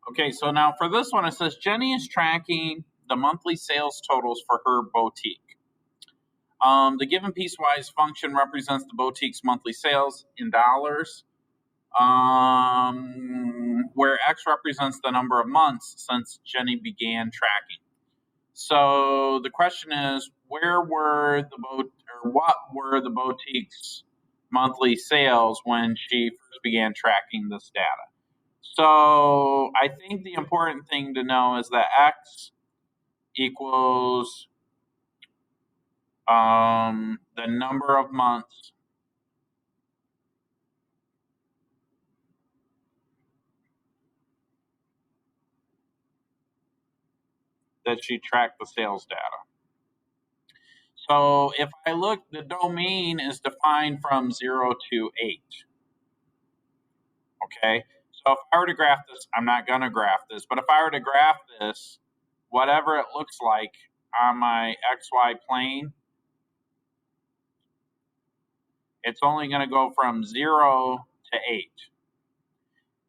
Okay, so now for this one, it says Jenny is tracking the monthly sales totals for her boutique. The given piecewise function represents the boutique's monthly sales in dollars, where X represents the number of months since Jenny began tracking. So the question is, what were the boutique's monthly sales when she first began tracking this data? So I think the important thing to know is that X equals the number of months that she tracked the sales data. So if I look, the domain is defined from 0 to 8. Okay, so if I were to graph this, I'm not going to graph this, but if I were to graph this, whatever it looks like on my XY plane, it's only going to go from 0 to 8.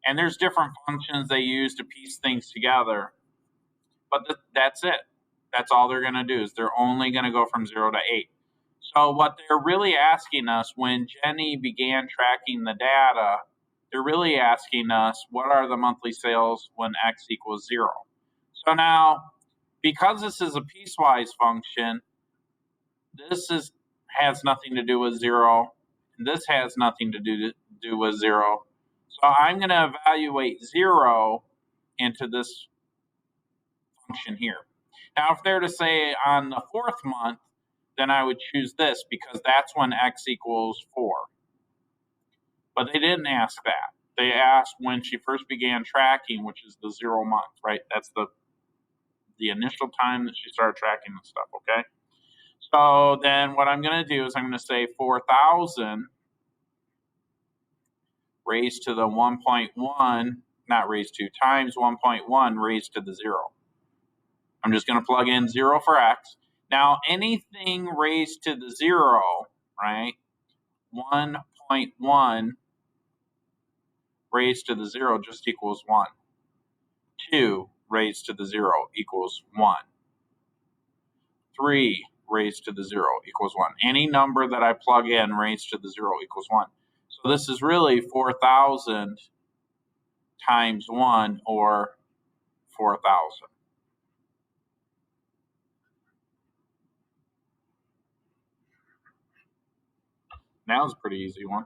And there's different functions they use to piece things together, but that's it. That's all they're going to do is they're only going to go from 0 to 8. So what they're really asking us when Jenny began tracking the data, they're really asking us, what are the monthly sales when X equals 0? So now, because this is a piecewise function, this has nothing to do with 0. And this has nothing to do with 0. So I'm going to evaluate 0 into this function here. Now, if they're to say on the 4th month, then I would choose this because that's when X equals 4. But they didn't ask that. They asked when she first began tracking, which is the 0 month, right? That's the initial time that she started tracking the stuff, okay? So then what I'm going to do is I'm going to say 4,000 raised to the 1.1, not raised to, times 1.1 raised to the 0. I'm just going to plug in 0 for X. Now, anything raised to the 0, right, 1.1 raised to the 0 just equals 1. 2 raised to the 0 equals 1. 3 raised to the 0 equals 1. Any number that I plug in raised to the 0 equals 1. So this is really 4,000 times 1, or 4,000. That was a pretty easy one.